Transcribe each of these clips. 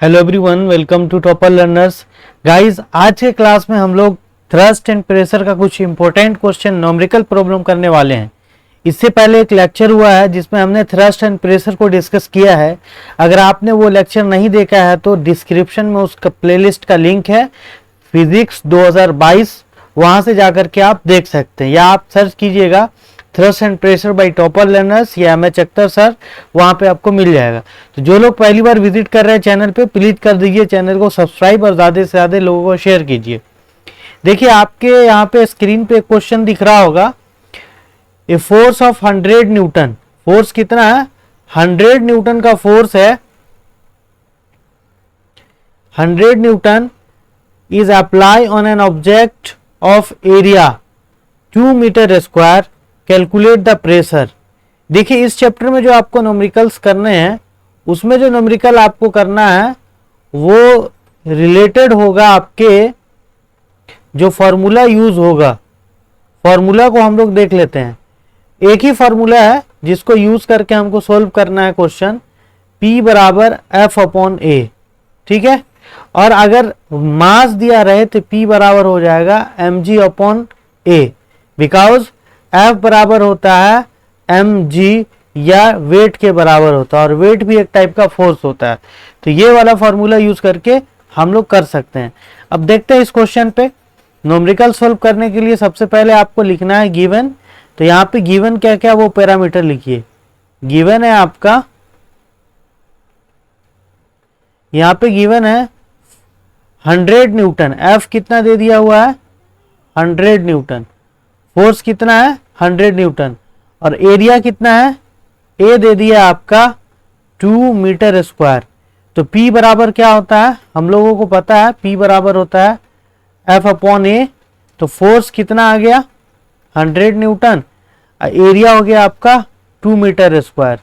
Hello everyone, welcome to topper learners. Guys, आज के class में हम लोग थ्रस्ट एंड प्रेशर का कुछ इंपॉर्टेंट क्वेश्चन न्यूमेरिकल प्रॉब्लम करने वाले हैं। इससे पहले एक लेक्चर हुआ है जिसमें हमने थ्रस्ट एंड प्रेशर को डिस्कस किया है। अगर आपने वो लेक्चर नहीं देखा है तो डिस्क्रिप्शन में उसका प्लेलिस्ट का लिंक है, फिजिक्स 2022, वहां से जाकर के आप देख सकते हैं, या आप सर्च कीजिएगा thrust and pressure by topper learners या एम एच अख्तर सर, वहां पे आपको मिल जाएगा। तो जो लोग पहली बार विजिट कर रहे हैं चैनल पे, प्लीज कर दीजिए चैनल को सब्सक्राइब और ज्यादा से ज्यादा लोगों को शेयर कीजिए। देखिए, आपके यहाँ पे स्क्रीन पे क्वेश्चन दिख रहा होगा, a force of 100 newton. Force कितना है? 100 न्यूटन का फोर्स है। 100 newton is apply on an object of area 2 metre square, calculate the pressure. देखिए, इस चैप्टर में जो आपको न्यूमेरिकल्स करने हैं, उसमें जो न्यूमेरिकल आपको करना है वो रिलेटेड होगा आपके जो फॉर्मूला यूज होगा। फॉर्मूला को हम लोग देख लेते हैं। एक ही फॉर्मूला है जिसको यूज करके हमको सोल्व करना है क्वेश्चन, P बराबर F अपॉन A। ठीक है, और अगर मास दिया रहे तो P बराबर हो जाएगा mg upon A, because F बराबर होता है mg या वेट के बराबर होता है, और वेट भी एक टाइप का फोर्स होता है। तो ये वाला फॉर्मूला यूज करके हम लोग कर सकते हैं। अब देखते हैं इस क्वेश्चन पे। न्यूमेरिकल सॉल्व करने के लिए सबसे पहले आपको लिखना है गिवन। तो यहाँ पे गिवन क्या क्या वो पैरामीटर लिखिए। गिवन है आपका, यहाँ पे गिवन है 100 न्यूटन। F कितना दे दिया हुआ है? 100 न्यूटन। फोर्स कितना है? 100 न्यूटन। और एरिया कितना है? A दे दिया आपका 2 मीटर स्क्वायर। तो P बराबर क्या होता है? हम लोगों को पता है P बराबर होता है F अपॉन A। तो फोर्स कितना आ गया? 100 न्यूटन। एरिया हो गया आपका 2 मीटर स्क्वायर।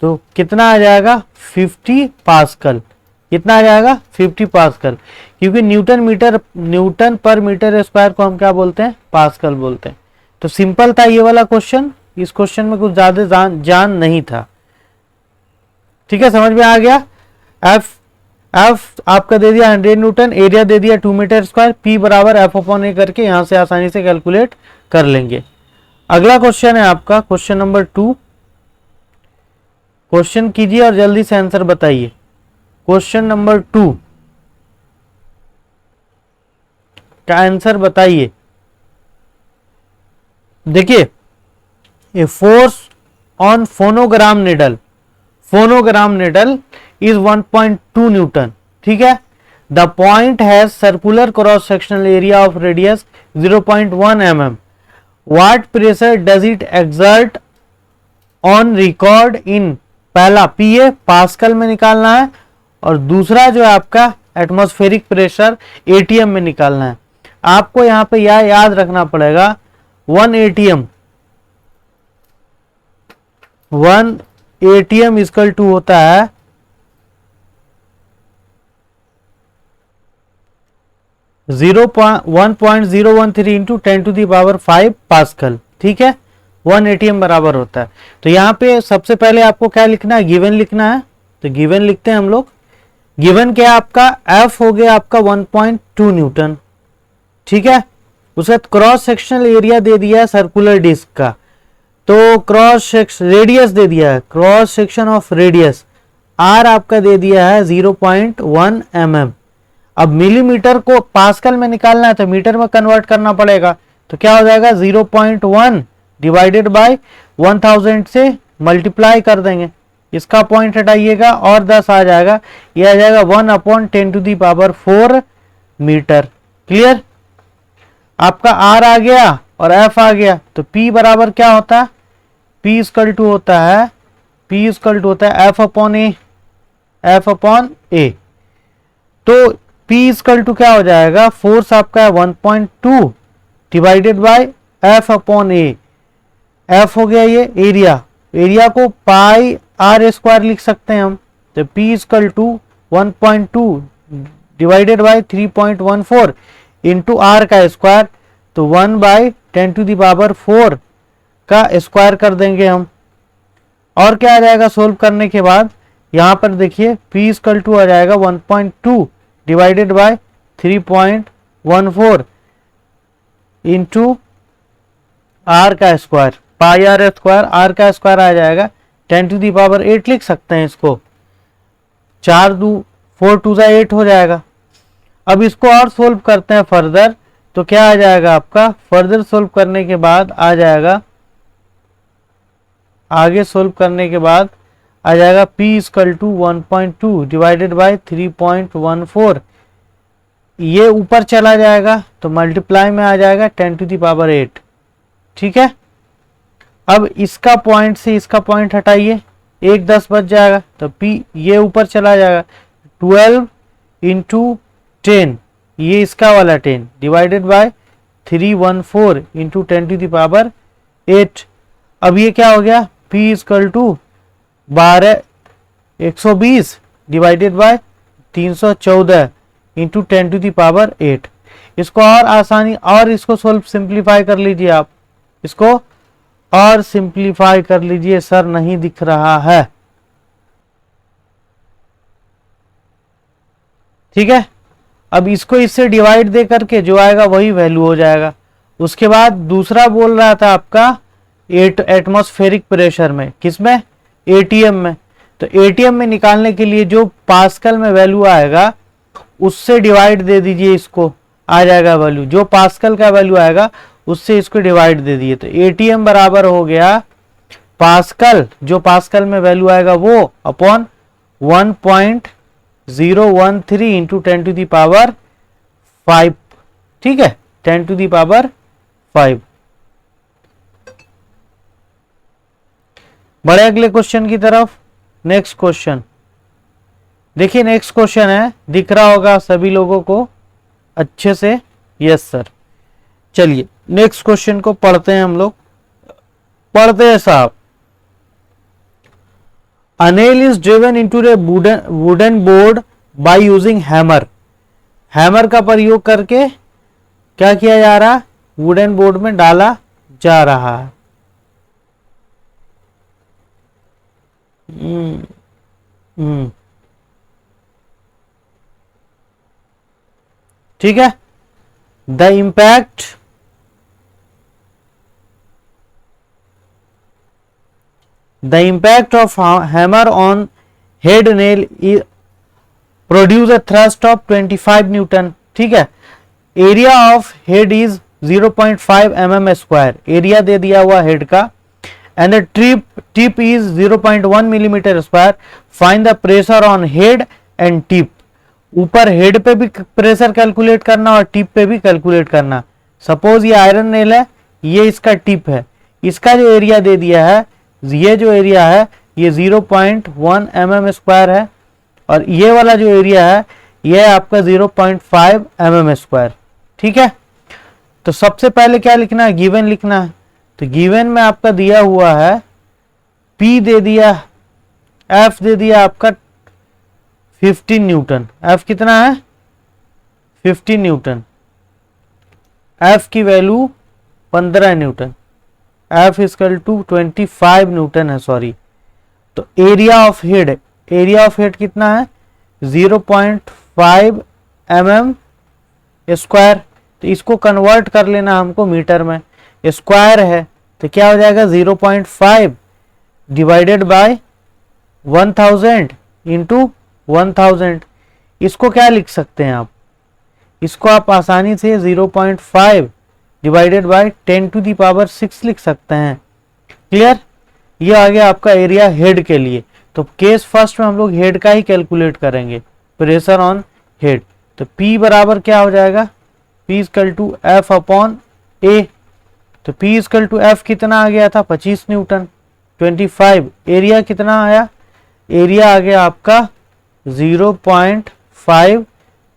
तो कितना आ जाएगा? 50 पास्कल। कितना आ जाएगा? 50 पास्कल, क्योंकि न्यूटन पर मीटर स्क्वायर को हम क्या बोलते हैं? पास्कल बोलते हैं। तो सिंपल था ये वाला क्वेश्चन। इस क्वेश्चन में कुछ ज्यादा जान नहीं था। ठीक है, समझ में आ गया। एफ आपका दे दिया 100 न्यूटन, एरिया दे दिया 2 मीटर स्क्वायर, P बराबर F अपॉन A करके यहां से आसानी से कैलकुलेट कर लेंगे। अगला क्वेश्चन है आपका क्वेश्चन नंबर 2। क्वेश्चन कीजिए और जल्दी से आंसर बताइए। क्वेश्चन नंबर 2 का आंसर बताइए। देखिए, a force on phonogram needle is 1.2 Newton. ठीक है, the point has circular cross sectional area of radius 0.1 mm। What pressure does it exert on record in? पहला PA पास्कल में निकालना है, और दूसरा जो है आपका एटमॉस्फेरिक प्रेशर ATM में निकालना है। आपको यहां पे याद रखना पड़ेगा 1 ATM इक्वल टू होता है 1.013 इंटू 10⁵ पास्कल। ठीक है, 1 ATM बराबर होता है। तो यहाँ पे सबसे पहले आपको क्या लिखना है? गिवन लिखना है। तो गिवन लिखते हैं हम लोग। गिवन क्या आपका? F हो गया आपका 1.2 न्यूटन। ठीक है, उसका क्रॉस सेक्शनल एरिया दे दिया है सर्कुलर डिस्क का। तो क्रॉस रेडियस दे दिया है, cross section of radius R आपका दे दिया है 0.1 mm। अब मिलीमीटर को पास्कल में निकालना है तो मीटर में कन्वर्ट करना पड़ेगा। तो क्या हो जाएगा? 0.1 डिवाइडेड बाय 1000 से मल्टीप्लाई कर देंगे। इसका पॉइंट हटाइएगा और 10 आ जाएगा। यह आ जाएगा 1/10⁴ मीटर। क्लियर? आपका R आ गया और F आ गया। तो P बराबर क्या होता है? P इक्वल टू होता है F अपॉन A। तो P इक्वल टू क्या हो जाएगा? फोर्स आपका है 1.2 divided bye F upon A। F हो गया ये एरिया को पाई R स्क्वायर लिख सकते हैं हम। तो P equal to 1.2 divided by 3.14 into R का स्क्वायर। तो 1/10⁴ का स्क्वायर कर देंगे हम। और क्या आ जाएगा सोल्व करने के बाद? यहाँ पर देखिए p इक्वल टू आ जाएगा 1.2 डिवाइडेड बाय 3.14 इंटू r का square, pi r square, r का स्क्वायर आ जाएगा 10⁸ लिख सकते हैं इसको। 4 2 8 हो जाएगा। अब इसको और सोल्व करते हैं फर्दर, तो क्या आ जाएगा आपका, फर्दर सोल्व करने के बाद आ जाएगा, आगे सोल्व करने के बाद आ जाएगा p equal to 1.2 divided by 3.14। ये ऊपर चला जाएगा तो मल्टीप्लाई में आ जाएगा 10⁸। ठीक है। अब इसका पॉइंट से इसका पॉइंट हटाइए, 1 10 बच जाएगा, तो p ये ऊपर चला जाएगा, 12 इंटू 10, ये इसका वाला 10 डिवाइडेड बाय 314 इंटू 10⁸। अब ये क्या हो गया, p equal to 120 divided by 314 into 10⁸। इसको और आसानी, और इसको सोल्व सिंप्लीफाई कर लीजिए आप, इसको और सिंप्लीफाई कर लीजिए। सर नहीं दिख रहा है, ठीक है। अब इसको इससे डिवाइड दे करके जो आएगा वही वैल्यू हो जाएगा। उसके बाद दूसरा बोल रहा था आपका एटमॉस्फेरिक प्रेशर में, किसमें, एटीएम में। तो एटीएम में निकालने के लिए जो पास्कल में वैल्यू आएगा उससे डिवाइड दे दीजिए, इसको आ जाएगा वैल्यू, जो पास्कल का वैल्यू आएगा उससे इसको डिवाइड दे दिए। तो एटीएम बराबर हो गया पास्कल, जो पास्कल में वैल्यू आएगा वो अपॉन 1.013 इंटू 10⁵। ठीक है, 10⁵। बढ़े अगले क्वेश्चन की तरफ। नेक्स्ट क्वेश्चन देखिए, नेक्स्ट क्वेश्चन है, दिख रहा होगा सभी लोगों को अच्छे से, यस सर। चलिए नेक्स्ट क्वेश्चन को पढ़ते हैं हम लोग, पढ़ते हैं साहब। A nail is driven into a wooden board by using hammer। Hammer का प्रयोग करके क्या किया जा रहा है, वुडन बोर्ड में डाला जा रहा है। ठीक है। The impact of hammer on head nail produce a thrust of 25 newton. ठीक है। Area of head is 0.5 mm square, area दे दिया हुआ हेड का, and the tip is 0.1 millimetre square. Find the pressure on head and tip. ऊपर head पे भी pressure calculate करना और टिप पे भी कैलकुलेट करना। सपोज ये आयरन नेल है, ये इसका टिप है, इसका जो एरिया दे दिया है, ये जो एरिया है ये 0.1 mm स्क्वायर है, और ये वाला जो एरिया है ये आपका 0.5 mm स्क्वायर। ठीक है। तो सबसे पहले क्या लिखना है, गिवन लिखना है। तो गिवन में आपका दिया हुआ है P दे दिया, F दे दिया आपका 15 न्यूटन। F कितना है, 15 न्यूटन। F की value 15 Newton, F equal to 25 newton है, सॉरी। तो area of head, area of head कितना है, 0.5 mm स्क्वायर। तो इसको कन्वर्ट कर लेना हमको मीटर में, स्क्वायर है तो क्या हो जाएगा 0.5 डिवाइडेड बाय 1000 इंटू 1000। इसको क्या लिख सकते हैं आप, इसको आप आसानी से 0.5 डिवाइडेड बाय 10⁶ लिख सकते हैं। क्लियर। ये आ गया आपका एरिया हेड के लिए। तो केस फर्स्ट में हम लोग हेड का ही कैलकुलेट करेंगे, प्रेशर ऑन हेड। तो P बराबर क्या हो जाएगा, P equal to F upon A। तो P इक्वल टू F कितना आ गया था, 25 न्यूटन, 25। एरिया कितना आया, एरिया आ गया आपका 0.5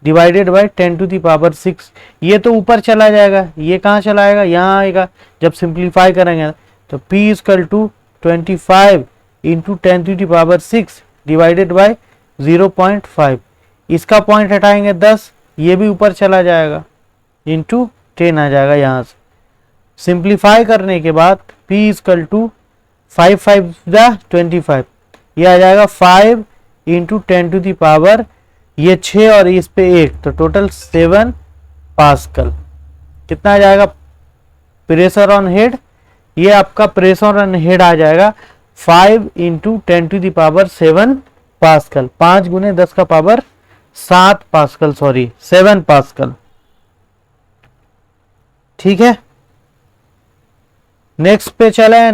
डिवाइडेड बाय 10⁶। ये तो ऊपर चला जाएगा, ये कहाँ चला आएगा, यहाँ आएगा जब सिंप्लीफाई करेंगे। तो P equal to 25 into 10⁶ divided by 0.5। इसका पॉइंट हटाएंगे 10, ये भी ऊपर चला जाएगा, इंटू 10 आ जाएगा यहाँ से। सिंप्लीफाई करने के बाद P इक्वल टू 5 5 25, ये आ जाएगा 5 इंटू 10 टू द पावर ये 6 और इस पे 1, तो टोटल 7 पास्कल। कितना आ जाएगा प्रेशर ऑन हेड? ये आपका प्रेशर ऑन हेड आ जाएगा 5 into 10 to the power 7 pascal. 5 गुने 10 का पावर 7 पास्कल, सॉरी 7 पास्कल। ठीक है, नेक्स्ट पे चले।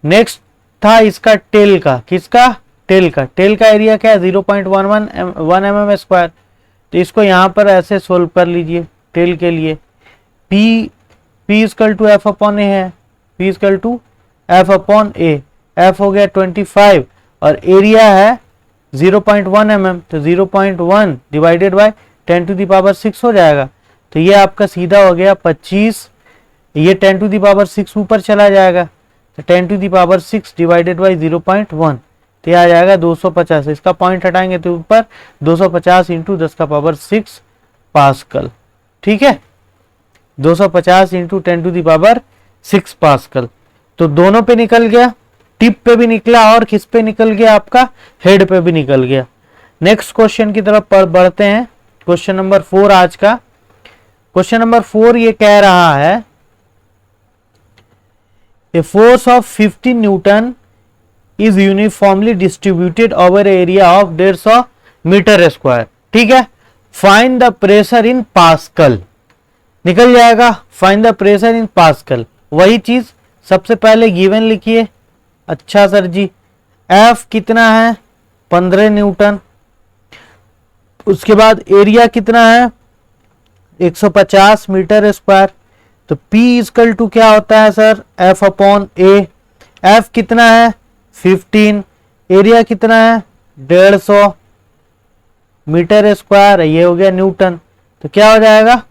नेक्स्ट था इसका टेल का। किसका? टेल का। टेल का एरिया क्या है? 0.11 mm स्क्वायर। तो इसको यहां पर ऐसे सोल्व कर लीजिए टेल के लिए। P equal to F upon A है। P equal to F upon A. F हो गया 25 और एरिया है 0.1 mm, तो 0.1 divided by 10 to the power 6 हो जाएगा। तो ये आपका सीधा हो गया 25। ये 10 टू द पावर 6 ऊपर चला जाएगा, तो 10 to the power 6 divided by 0.1, तो ये आ जाएगा 250। इसका पॉइंट हटाएंगे तो ऊपर 250 इंटू 10 का पावर 6 पास्कल। ठीक है, 250 into 10 to the power 6 pascal. तो दोनों पे निकल गया, टिप पे भी निकला और किस पे निकल गया? आपका हेड पे भी निकल गया। नेक्स्ट क्वेश्चन की तरफ बढ़ते हैं। क्वेश्चन नंबर 4 आज का। क्वेश्चन नंबर 4 ये कह रहा है A force of 50 Newton is uniformly distributed over area of 150 metre square. ठीक है, find the pressure in pascal. निकल जाएगा find the pressure in pascal. वही चीज सबसे पहले गिवन लिखिए। अच्छा सर जी, F कितना है? 15 न्यूटन। उसके बाद एरिया कितना है? 150 मीटर स्क्वायर। तो P इक्वल टू क्या होता है सर? F अपॉन ए। F कितना है? 15। एरिया कितना है? 150 मीटर स्क्वायर। ये हो गया न्यूटन। तो क्या हो जाएगा?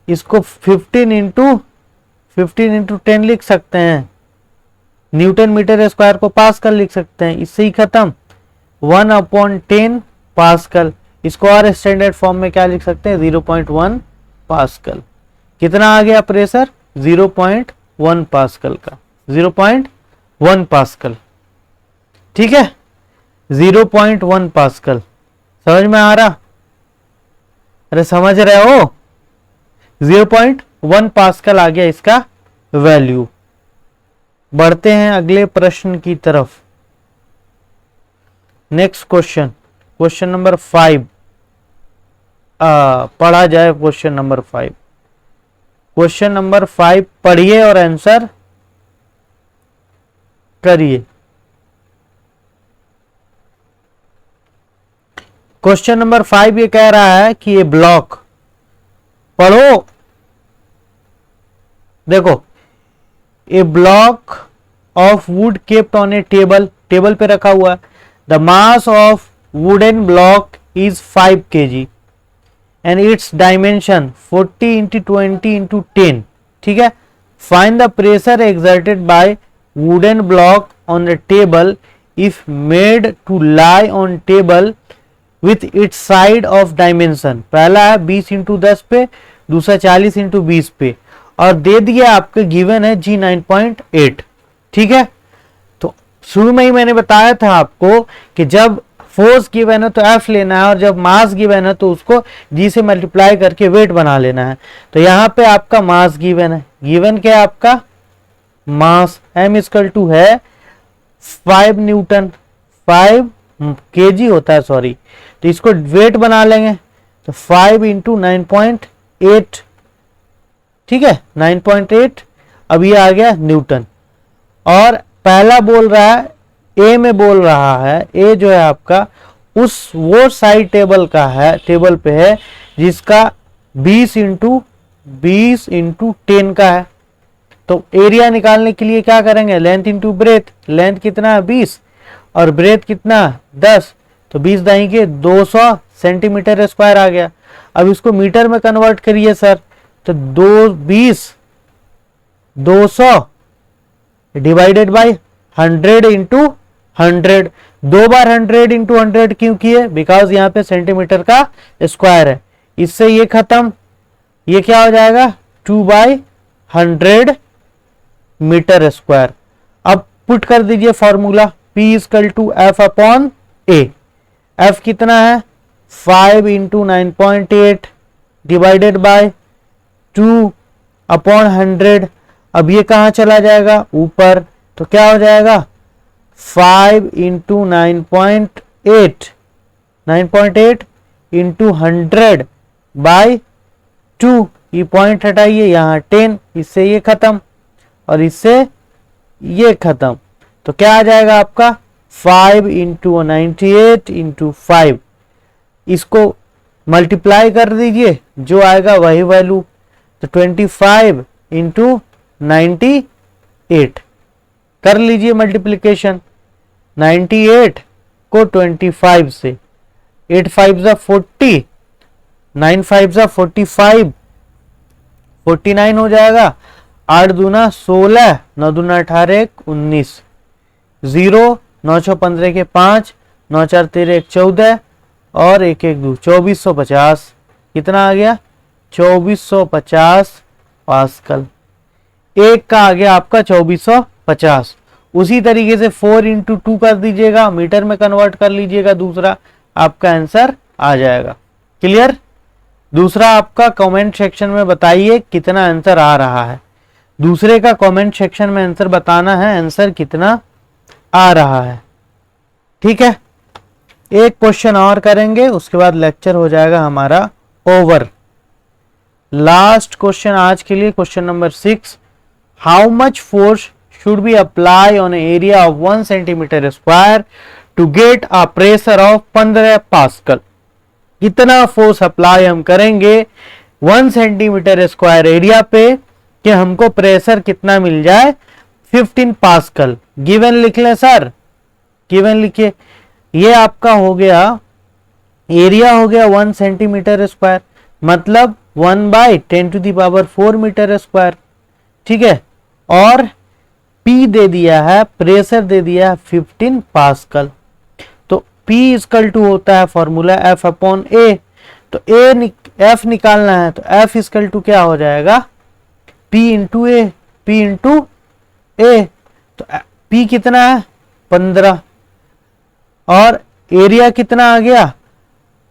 इसको 15 इंटू 10 लिख सकते हैं। न्यूटन मीटर स्क्वायर को पास्कल लिख सकते हैं। इससे ही खत्म। 1 अपॉन 10 पास्कल। इसको और स्टैंडर्ड फॉर्म में क्या लिख सकते हैं? 0.1 पास्कल। कितना आ गया प्रेशर? 0.1 पास्कल का। 0.1 पास्कल। ठीक है, 0.1 पास्कल। समझ में आ रहा? अरे समझ रहे हो? 0.1 पास्कल आ गया इसका वैल्यू। बढ़ते हैं अगले प्रश्न की तरफ। नेक्स्ट क्वेश्चन, क्वेश्चन नंबर 5 पढ़ा जाए। क्वेश्चन नंबर 5, क्वेश्चन नंबर 5 पढ़िए और आंसर करिए। क्वेश्चन नंबर 5 ये कह रहा है कि ये ब्लॉक, पढ़ो देखो, a block of wood kept on a table, table पे रखा हुआ है। The mass of wooden block is 5 kg and its dimension 40 into 20 into 10. ठीक है, find the pressure exerted by wooden block on the table if made to lie on table with its side of dimension. पहला है 20 into 10 पे, दूसरा 40 into 20 पे, और दे दिया आपके गिवन है G 9.8। ठीक है, तो शुरू में ही मैंने बताया था आपको कि जब फोर्स गिवन है तो F लेना है, और जब मास गिवन है तो उसको G से मल्टीप्लाई करके वेट बना लेना है। तो यहाँ पे आपका मास गिवन है। गिवन क्या है आपका? मास। M इक्वल टू है 5 न्यूटन, 5 kg होता है, सॉरी। तो इसको वेट बना लेंगे, तो 5 इंटू 9.8। ठीक है, 9.8। अब ये आ गया न्यूटन। और पहला बोल रहा है, ए में बोल रहा है, ए जो है आपका उस वो साइड टेबल का है, टेबल पे है जिसका 20 इंटू 10 का है। तो एरिया निकालने के लिए क्या करेंगे? Length into breadth. लेंथ कितना है? 20 और ब्रेथ कितना? 10। तो 20 दाई के 200 सेंटीमीटर स्क्वायर आ गया। अब इसको मीटर में कन्वर्ट करिए सर, तो 200 divided by 100 into 100। 2 bar 100 into 100 क्यों किए? बिकॉज यहाँ पे सेंटीमीटर का स्क्वायर है। इससे ये खत्म। ये क्या हो जाएगा? 2/100 मीटर स्क्वायर। अब पुट कर दीजिए formula. P equal to F upon A। F कितना है 5 इंटू 9.8 डिवाइडेड बाय 2 अपॉन 100। अब ये कहाँ चला जाएगा ऊपर, तो क्या हो जाएगा 5 इंटू 9.8 इंटू 100 बाय 2। ये पॉइंट हटाइए, यहाँ 10, इससे ये खत्म और इससे ये खत्म, तो क्या आ जाएगा आपका 5 इंटू 98 इंटू 5। इसको मल्टीप्लाई कर दीजिए, जो आएगा वही वैल्यू, तो 25 इंटू 98 कर लीजिए मल्टीप्लीकेशन। 98 को 25 से, 8 5 जा 40, 9 5 जा 45, 49 हो जाएगा। 8 दूना 16, 9 दूना 18, 19, 0 9 6 15 के 5, 9 4 13 1 14 और 1 1 2 2450। कितना आ गया 2450 पास्कल। एक का आ गया आपका 2450। उसी तरीके से 4 इंटू 2 कर दीजिएगा, मीटर में कन्वर्ट कर लीजिएगा, दूसरा आपका आंसर आ जाएगा। क्लियर। दूसरा आपका कमेंट सेक्शन में बताइए कितना आंसर आ रहा है। दूसरे का कमेंट सेक्शन में आंसर बताना है, आंसर कितना आ रहा है। ठीक है, एक क्वेश्चन और करेंगे, उसके बाद लेक्चर हो जाएगा हमारा ओवर। लास्ट क्वेश्चन आज के लिए, question number 6। How much force should be apply on area of 1 centimetre square to get a pressure of 15 pascal. कितना फोर्स अप्लाई हम करेंगे 1 सेंटीमीटर स्क्वायर एरिया पे कि हमको प्रेशर कितना मिल जाए 15 पास्कल। गिवन लिख लें सर, गिवन लिखिए। ये आपका हो गया एरिया, हो गया 1 सेंटीमीटर स्क्वायर, मतलब 1/10⁴ मीटर स्क्वायर। ठीक है, और P दे दिया है, प्रेशर दे दिया है 15 पास्कल। तो P इक्वल टू होता है फॉर्मूला F अपॉन A। तो F निकालना है, तो F इक्वल टू क्या हो जाएगा P into A, P into A। तो P कितना है 15 और एरिया कितना आ गया,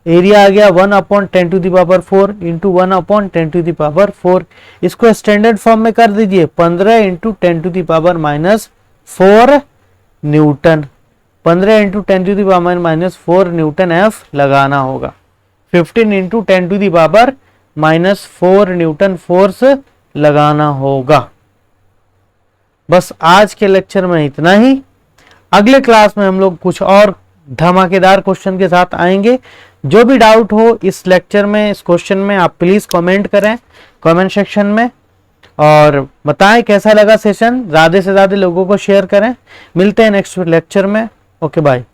एरिया आ गया 1/10⁴ इंटू 1/10⁴। इसको स्टैंडर्ड फॉर्म में कर दीजिए, 15 into 10⁻⁴ Newton. 15 into 10⁻⁴ Newton F लगाना होगा। 15 इंटू 10⁻⁴ न्यूटन फोर्स लगाना होगा। बस आज के लेक्चर में इतना ही। अगले क्लास में हम लोग कुछ और धमाकेदार क्वेश्चन के साथ आएंगे। जो भी डाउट हो इस लेक्चर में, इस क्वेश्चन में, आप प्लीज कमेंट करें कमेंट सेक्शन में और बताएं कैसा लगा सेशन। ज्यादा से ज्यादा लोगों को शेयर करें। मिलते हैं नेक्स्ट लेक्चर में। Okay bye.